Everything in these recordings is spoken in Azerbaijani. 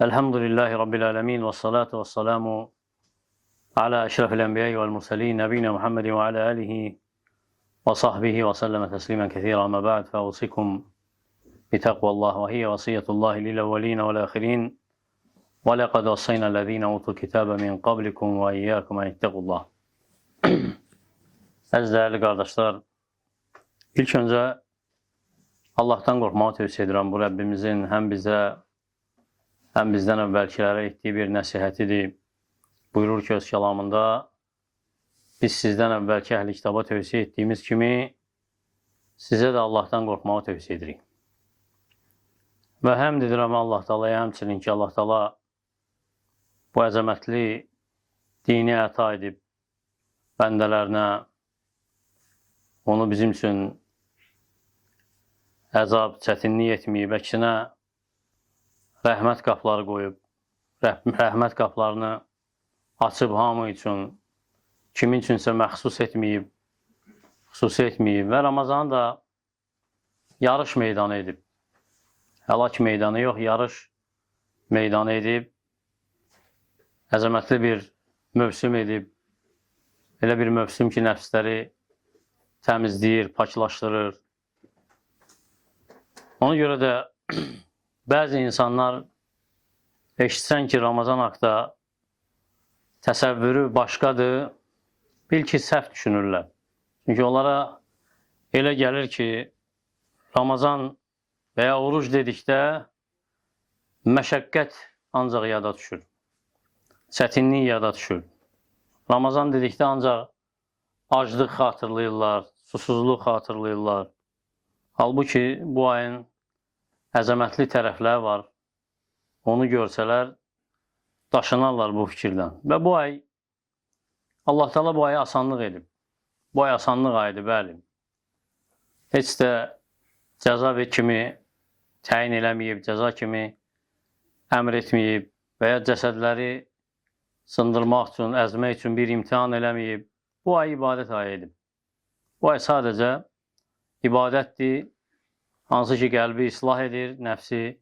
Elhamdülillahi Rabbil alemin ve salatu ve selamu ala eşrefil enbiyayı vel murselin nebine Muhammedin ve ala alihi ve sahbihi ve selleme teslimen kethira ama ba'd fe usikum bi takvallah ve hiye vasiyetullahi lil evvelin vel ahirin ve lekad vassayna allazine utul kitabe min qablikum ve iyyakum en ittaqullah. Əziz değerli kardeşler, ilk önce Allah'tan korkmağı tövsiye edirəm. Bu Rabbimizin hem bize hem bizden evvelkilere ettiği bir nəsihətidir. Buyurur ki öz kelamında, biz sizden evvelki əhl-i kitaba tövsiye ettiğimiz kimi size de Allah'tan korkmağı tövsiye edirik. Ve hem dedirəm Allah Taala'ya, həmçinin ki Allah Taala bu əzəmətli dini əta edib bəndələrinə, onu bizim üçün əzab, çətinlik etməyib, əksinə rəhmət qapıları qoyub, rəhmət qapılarını açıb hamı üçün, kimin üçünsə məxsus etməyib, xüsusi etməyib və Ramazanı da yarış meydanı edib. Həlak meydanı yox, yarış meydanı edib, əzəmətli bir mövsüm edib, elə bir mövsüm ki, nəfsləri təmizləyir, paklaşdırır. Ona görə də bəzi insanlar eşitsən ki, Ramazan haqda təsəvvürü başqadır, bil ki, səhv düşünürlər. Çünki onlara elə gəlir ki, Ramazan və ya oruc dedikdə məşəqqət ancaq yada düşür, çətinlik yada düşür. Ramazan dedikdə ancaq aclıq xatırlayırlar, susuzluq xatırlayırlar. Halbuki bu ayın əzəmətli tərəfləri var. Onu görsələr, daşınarlar bu fikirdən. Və bu ay, Allah Taala bu ayı asanlıq edib. Bu ay asanlıq ayıdır, bəli. Heç də cəza kimi təyin eləməyib, cəza kimi əmr etməyib və ya cəsədləri sındırmaq üçün, əzmək üçün bir imtihan eləməyib. Bu ay ibadət ayı edib. Bu ay sadəcə ibadətdir. Hansı ki, qəlbi islah edir, nəfsi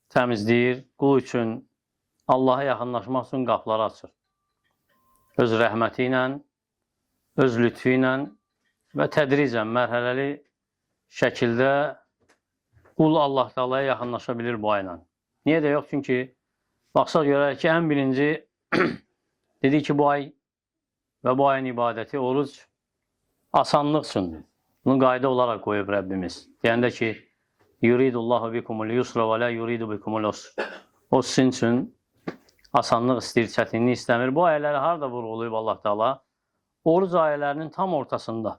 təmizləyir, qul üçün, Allaha yaxınlaşmaq üçün qapıları açır. Öz rəhməti ilə, öz lütfü ilə və tədricən, mərhələli şəkildə qul Allah Taala'ya yaxınlaşa bilir bu ayla. Niyə də yox? Çünki baxsaq görək ki, ən birinci dedi ki, bu ay və bu ayın ibadəti, oruc asanlıq üçündür. Bunu qayda olaraq qoyub Rəbbimiz. Deyəndə ki, yuridullahu bikumul yusra və la yuridu bikumul usr. O sizin üçün asanlıq istəyir, çətinlik istəmir. Bu ayələri harada vurğulayıb Allah Taala? Oruc ayələrinin tam ortasında.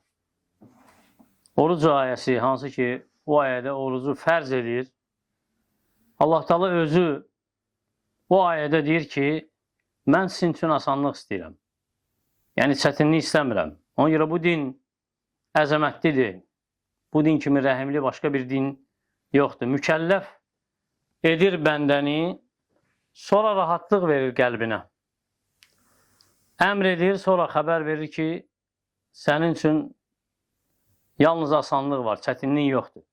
Oruc ayəsi, hansı ki, bu ayədə orucu fərz edir. Allah Taala özü bu ayədə deyir ki, mən sizin üçün asanlıq istəyirəm. Yəni, çətinlik istəmirəm. Ona görə bu din əzəmətlidir. Bu din kimi rəhimli başqa bir din yoxdur. Mükəlləf edir bəndəni, sonra rahatlıq verir qəlbinə. Əmr edir, sonra xəbər verir ki, sənin üçün yalnız asanlıq var, çətinlik yoxdur.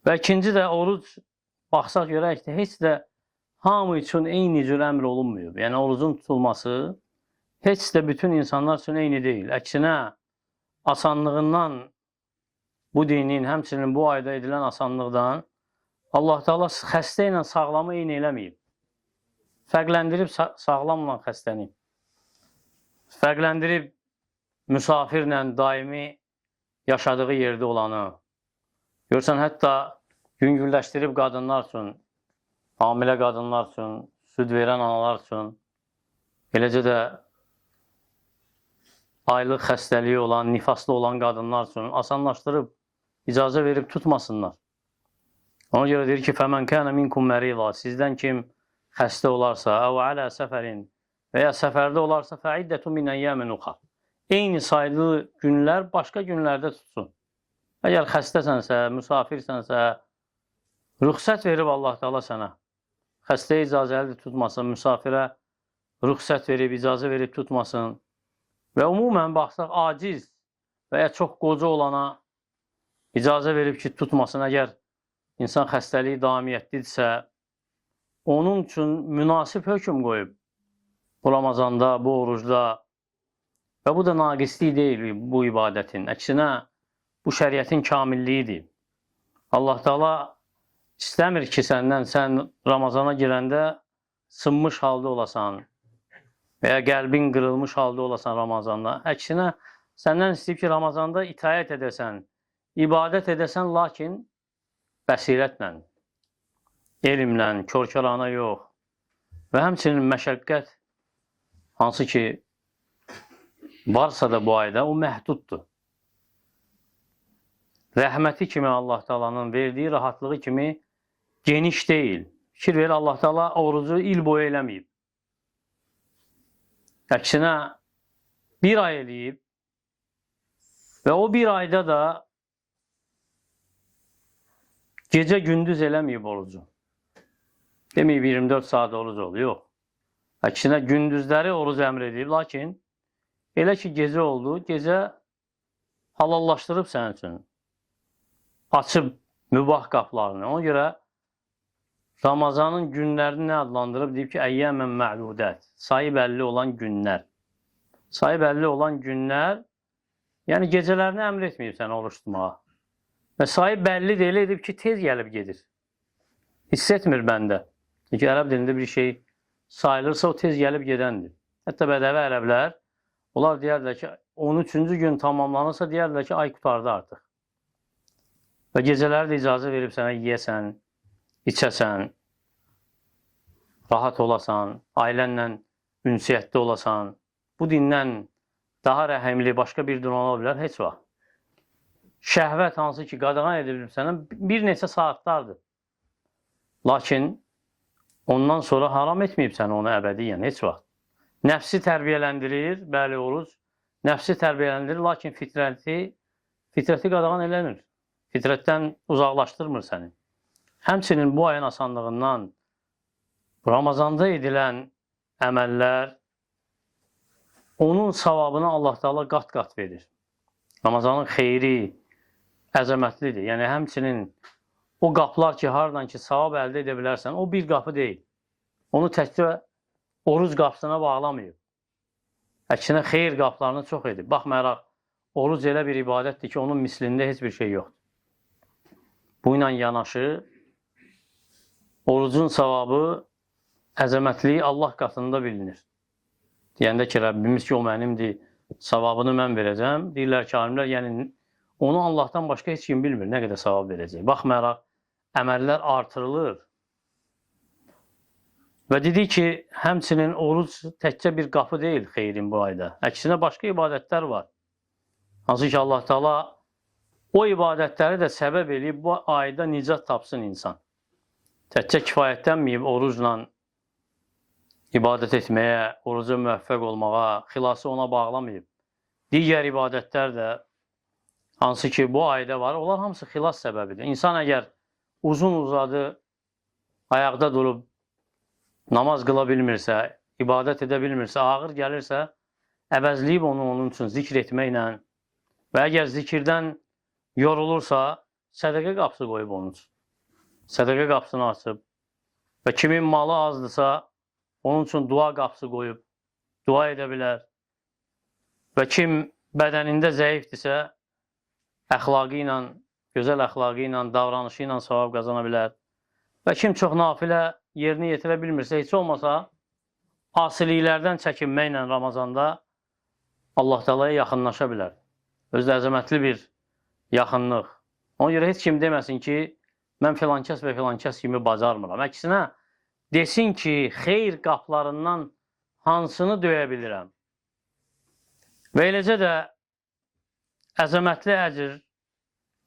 Və ikinci də oruc, baxsaq görək ki, heç də hamı üçün eyni cür əmr olunmuyor. Yəni, orucun tutulması heç də bütün insanlar üçün eyni deyil. Əksinə, asanlığından, bu dinin, həmçinin bu ayda edilən asanlıqdan Allah Taala xəstə ilə sağlamı eyni eləməyib. Fərqləndirib sağlamla xəstəni. Fərqləndirib müsafirlə daimi yaşadığı yerdə olanı. Görürsən, hətta yüngülləşdirib qadınlar üçün, hamilə qadınlar üçün, süd verən analar üçün, eləcə də aylıq xəstəliyi olan, nifaslı olan qadınlar üçün asanlaşdırıb, icazə verib tutmasınlar. Ona görə deyir ki, فَمَنْ كَانَ مِنْكُمْ مَرِيضًا Sizdən kim xəstə olarsa, əv alə səfərin və ya səfərdə olarsa, فَعِدَّةٌ مِنْ əyyəmin uxar. Eyni sayılı günlər başqa günlərdə tutsun. Əgər xəstəsənsə, müsafirsənsə, rüxsət verib Allah Taala sənə. Xəstəyə icazəli tutmasın, müsafirə rüxsət verib, icazə verib tutmasın. Və umumən baxsaq, aciz və ya çox qoca olana icazə verib ki, tutmasın. Əgər insan xəstəliyi davamiyyətlidirsə, onun üçün münasib hökm qoyub bu Ramazanda, bu orucda və bu da naqislik deyil bu ibadətin. Əksinə, bu şəriətin kamilliyidir. Allah Teala istəmir ki, sən Ramazana girəndə sınmış halda olasan və ya qəlbin qırılmış halda olasan Ramazanda. Əksinə, səndən istəyib ki, Ramazanda itaət edəsən, ibadət edəsən, lakin bəsirətlə, elmlə, körkəlana yox və həmçinin məşəqqət, hansı ki, varsa da bu ayda, o məhduddur. Rəhməti kimi Allah Teala'nın verdiyi rahatlığı kimi geniş deyil. Fikir ver, Allah Teala orucu il boyu eləməyib. Əksinə, bir ay eləyib və o bir ayda da gecə gündüz eləməyib orucu. Deməyib 24 saat oruc oldu, yox. Əksinə, gündüzləri oruc əmr edib, lakin elə ki, gecə oldu, gecə halallaşdırıb sənin üçün. Açıb mübah qaplarını. Ona görə Ramazanın günlərini nə adlandırıb? Deyib ki, əyyəmən mə'dudət. Sayı bəlli olan günlər. Sayı bəlli olan günlər, yəni gecələrini əmr etməyib sənə oruç tutmağa. Və sayı bəlli deyil, edib ki, tez gəlib gedir. Hiss etmir bəndə. Çünki ərəb dilində bir şey sayılırsa, o tez gəlib gedəndir. Hətta bədəvi ərəblər, onlar deyərlər ki, 13-cü gün tamamlanırsa, deyərlər ki, ay qutardı artıq. Və gecələri də icazə verib sənə yiyəsən, içəsən, rahat olasan, ailənlə ünsiyyətdə olasan. Bu dindən daha rəhimli başqa bir din ola bilər, heç vaxt. Şəhvət hansı ki, qadağan edilir sənə bir neçə saatlardır. Lakin ondan sonra haram etməyib sənə onu əbədiyyən, heç vaxt. Nəfsi tərbiyələndirir, bəli oruc, nəfsi tərbiyələndirir, lakin fitrəti qadağan eləmir. Fitrətdən uzaqlaşdırmır səni. Həmçinin bu ayın asanlığından Ramazanda edilən əməllər onun savabını Allah Teala qat-qat verir. Ramazanın xeyri əzəmətlidir. Yəni, həmçinin o qapılar ki, haradan ki, savab əldə edə bilərsən, o bir qapı deyil. Onu təkcə oruc qapısına bağlamayıb. Əksinə, xeyir qapılarını çox edib. Baxmayaraq, oruc elə bir ibadətdir ki, onun mislində heç bir şey yoxdur. Bu ilə yanaşı, orucun savabı, əzəmətliyi Allah qatında bilinir. Deyəndə ki, Rəbbimiz ki, o mənimdir, savabını mən verəcəm. Deyirlər ki, alimlər, yəni onu Allahdan başqa heç kim bilmir, nə qədər savab verəcək. Baxmayaraq, əməllər artırılır. Və dedi ki, həmçinin oruc təkcə bir qapı deyil xeyrin bu ayda. Əksinə başqa ibadətlər var. Hansı ki, Allah Teala o ibadətləri də səbəb eləyib bu ayda nicat tapsın insan. Təkcə kifayətlənməyib orucla ibadət etməyə, oruca müvəffəq olmağa, xilası ona bağlamayıb. Digər ibadətlər də hansı ki bu ayda var, onlar hamısı xilas səbəbidir. İnsan əgər uzun-uzadı ayaqda durub namaz qıla bilmirsə, ibadət edə bilmirsə, ağır gəlirsə, əvəzləyib onu onun üçün zikr etməklə və əgər zikirdən yorulursa, sədəqə qapısı qoyub onun üçün. Sədəqə qapısını açıb və kimin malı azdırsa, onun üçün dua qapısı qoyub, dua edə bilər. Və kim bədənində zəifdirsə, əxlaqı ilə, gözəl əxlaqı ilə, davranışı ilə savab qazana bilər. Və kim çox nafilə yerini yetirə bilmirsə, heç olmasa, asiliklərdən çəkinməklə Ramazanda Allah Teala'ya yaxınlaşa bilər. Özdə əzəmətli bir yaxınlıq. Ona görə heç kim deməsin ki, mən filankəs və filankəs kimi bacarmıram. Əksinə, desin ki, xeyr qaplarından hansını döyə bilirəm. Və eləcə də əzəmətli əcr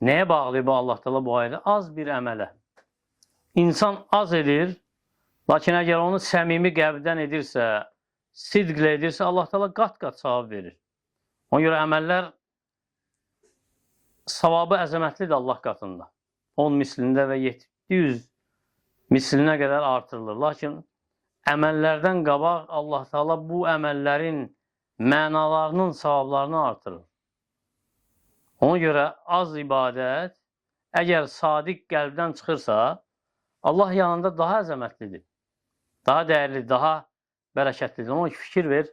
nəyə bağlayıb Allah Teala bu ayda? Az bir əmələ. İnsan az edir, lakin əgər onu səmimi qəlbdən edirsə, sidqlə edirsə, Allah Teala qat-qat savab verir. Ona görə əməllər savabı əzəmətlidir Allah qatında. 10 mislində və 700 mislinə qədər artırılır. Lakin əməllərdən qabaq Allah Teala bu əməllərin mənalarının savablarını artırır. Ona görə az ibadət əgər sadiq qəlbdən çıxırsa, Allah yanında daha əzəmətlidir. daha dəyərli, daha bərəkətlidir. Ona fikir ver.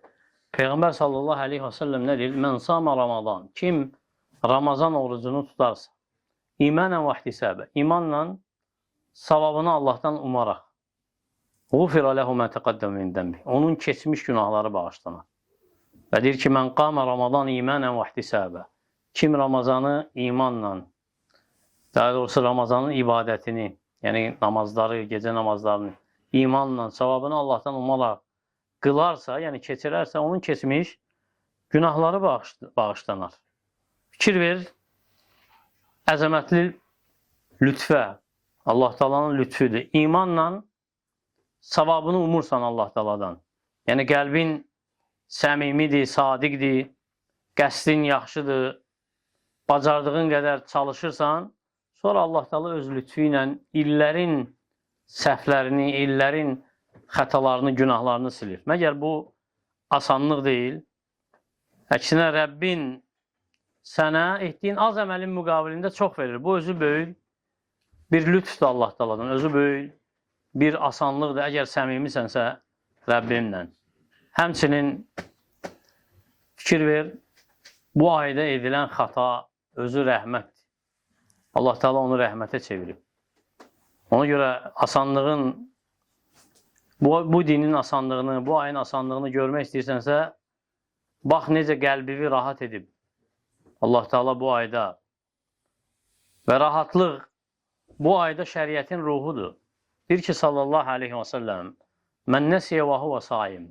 Peyğəmbər sallallahu aleyhi və səlləm nə deyir? Mən sama Ramazan. Kim Ramazan orucunu tutarsa, imanən və ihtisabə, imanla savabını Allahdan umaraq, Ğufira lehu mə təqəddəm min dənbi. Onun keçmiş günahları bağışlanar. Və deyir ki, mən qama Ramazan imanən və ihtisabə. Kim Ramazanı imanla, daha doğrusu Ramazanın ibadətini, yəni namazları, gecə namazlarını imanla, savabını Allahdan umaraq qılarsa, yəni keçirərsə, onun keçmiş günahları bağışlanar. Fikir ver, əzəmətli lütfə, Allah Taala'nın lütfüdür. İmanla savabını umursan Allah Taala'dan. Yəni qəlbin səmimidir, sadiqdir, qəsdin yaxşıdır, bacardığın qədər çalışırsan, sonra Allah Taala öz lütfü ilə illərin səhvlərini, illərin xətalarını, günahlarını silir. Məgər bu asanlıq deyil. Əksinə Rəbbin sənə etdiyin az əməlin müqabilində çox verir. Bu özü böyük bir lütfdür Allah Taala'dan, özü böyük bir asanlıqdır. Əgər səmimisənsə Rəbbinlə. Həmçinin fikir ver, bu ayda edilən xata özü rəhmətdir. Allah Taala onu rəhmətə çevirib. Ona görə asanlığın, bu dinin asanlığını, bu ayın asanlığını görmək istəyirsənsə, bax necə qəlbini rahat edib Allah Taala bu ayda. Və rahatlıq bu ayda şəriətin ruhudur. Deyir ki, sallallahu aleyhi və səlləm, mən nəsiyə və huvə saim,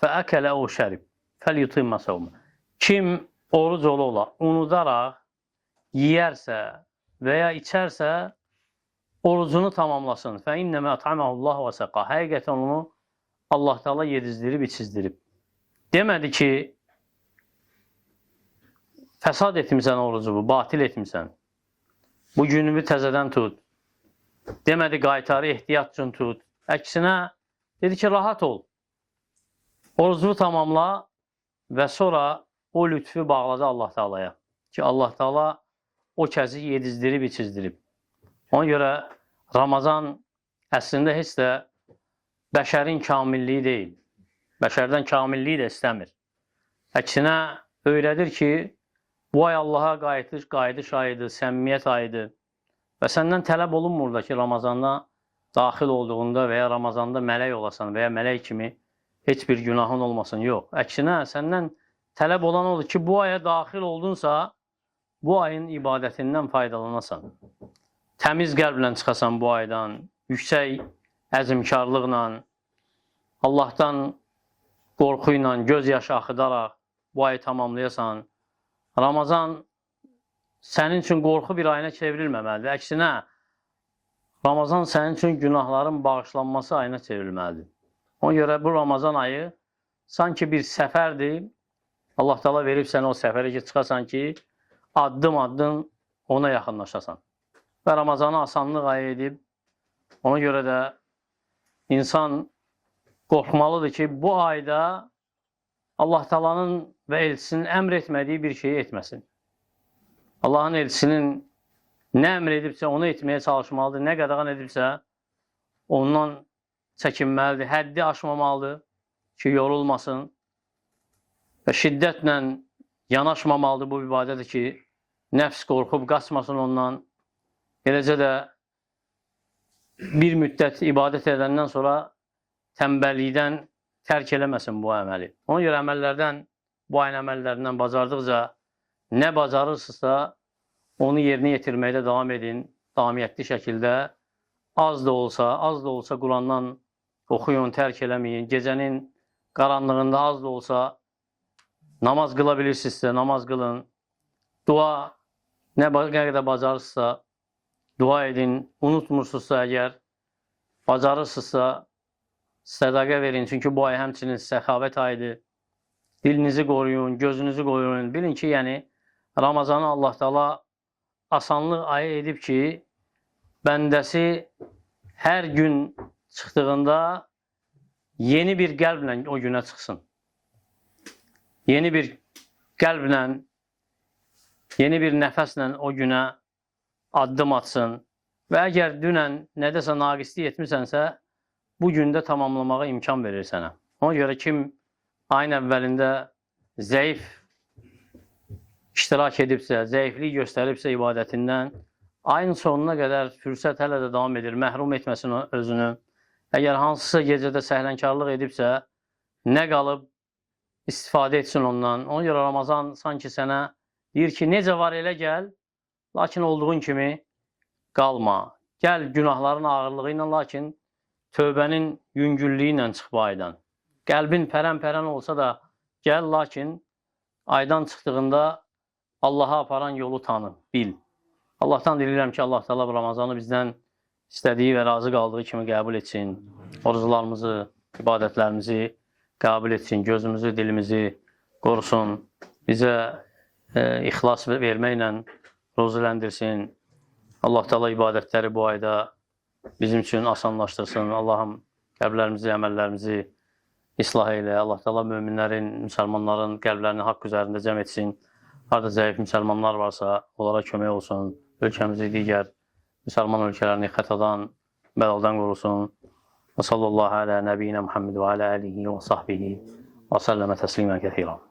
fəəkələ o şərib, fəlyutimə savmə. Kim oruc ola, unudaraq yiyərsə və ya içərsə, orucunu tamamlasın. Fə innəmə at'aməhullah və səqa. Həqiqətən onu Allah Taala yedizdirib, içizdirib. Demədi ki, fəsad etmirsən orucu, batil etmirsən. Bu gününü təzədən tut. Demədi, qaytarı ehtiyat üçün tut. Əksinə, dedi ki, rahat ol. Orucunu tamamla və sonra o lütfü bağladı Allah Taala'ya. Ki, Allah Taala o kəzi yedizdirib, içizdirib. Ona görə Ramazan əslində heç də bəşərin kamilliyi deyil. Bəşərdən kamilliyi də istəmir. Əksinə, öyrədir ki, bu ay Allaha qayıdış ayıdır, səmimiyyət ayıdır. Və səndən tələb olunmur da ki, Ramazanda daxil olduğunda və ya Ramazanda mələk olasan və ya mələk kimi heç bir günahın olmasın. Yox. Əksinə, səndən tələb olan odur ki, bu aya daxil oldunsa, bu ayın ibadətindən faydalanasan. Təmiz qəlblə çıxasan bu aydan, yüksək əzmkarlıqla, Allahdan qorxu ilə, göz yaşı axıdaraq bu ayı tamamlayasan. Ramazan sənin üçün qorxu bir ayına çevrilməməlidir. Əksinə, Ramazan sənin üçün günahların bağışlanması ayına çevrilməlidir. Ona görə bu Ramazan ayı sanki bir səfərdir. Allah Taala verib sənə o səfərə ki, çıxasan ki, addım-addım ona yaxınlaşasan. Və Ramazanı asanlıq ayı edib, ona görə də insan qorxmalıdır ki, bu ayda Allah Taala'nın və elçisinin əmr etmədiyi bir şeyi etməsin. Allahın elçisinin nə əmr edibsə, onu etməyə çalışmalıdır. Nə qadağan edibsə, ondan çəkinməlidir. Həddi aşmamalıdır ki, yorulmasın. Və şiddətlə yanaşmamalıdır bu ibadədir ki, nəfs qorxub qaçmasın ondan. Eləcə də bir müddət ibadət edəndən sonra tənbəllikdən tərk eləməsin bu əməli. Ona görə əməllərdən, bu ayın əməllərindən bacardıqca nə bacarırsınızsa, onu yerinə yetirməkdə davam edin. Davamiyyətli şəkildə az da olsa Qurandan oxuyun, tərk eləməyin. Gecənin qaranlığında az da olsa namaz qıla bilirsinizsə, namaz qılın. Dua nə qədər bacarırsınızsa, dua edin. Unutmursunuzsa əgər, bacarırsınızsa, sədaqə verin. Çünki bu ay həmçinin səxavət ayıdır. Dilinizi qoruyun, gözünüzü qoruyun. Bilin ki, yəni Ramazanı Allah Taala asanlıq ayı edib ki, bəndəsi hər gün çıxdığında yeni bir qəlblə o günə çıxsın. Yeni bir qəlblə, yeni bir nəfəslə o günə addım atsın. Və əgər dünən nədəsə naqislik etmisənsə, bu gündə tamamlamağa imkan verir sənə. Ona görə kim ayın əvvəlində zəif iştirak edibsə, zəiflik göstəribsə ibadətindən, ayın sonuna qədər fürsət hələ də davam edir, məhrum etməsin özünü. Əgər hansısa gecədə səhlənkarlıq edibsə, nə qalıb istifadə etsin ondan. Ona görə Ramazan sanki sənə deyir ki, necə var elə gəl, lakin olduğun kimi qalma. Gəl günahların ağırlığı ilə, lakin tövbənin yüngüllüyü ilə çıx bu aydan. Qəlbin pərən-pərən olsa da gəl, lakin aydan çıxdığında Allaha aparan yolu tanı, bil. Allahdan dilirəm ki, Allah Teala bu Ramazanı bizdən istədiyi və razı qaldığı kimi qəbul etsin. Oruclarımızı, ibadətlərimizi qəbul etsin, gözümüzü, dilimizi qorusun. Bizə ixlas verməklə ruziləndirsin. Allah Teala ibadətləri bu ayda bizim üçün asanlaşdırsın. Allahım qəlblərimizi, əməllərimizi islah elə. Allah Teala möminlərin, müsəlmanların qəlblərini haqq üzərində cəm etsin. Harada zəif müsəlmanlar varsa, onlara kömək olsun. Ölkəmizi digər müsəlman ölkələrini xətadan, bəlaldan qorusun. Və sallallahu alə nəbiyyinə Muhammed və alə əlihi və sahbihi və səlləmə təslimən kəthirən.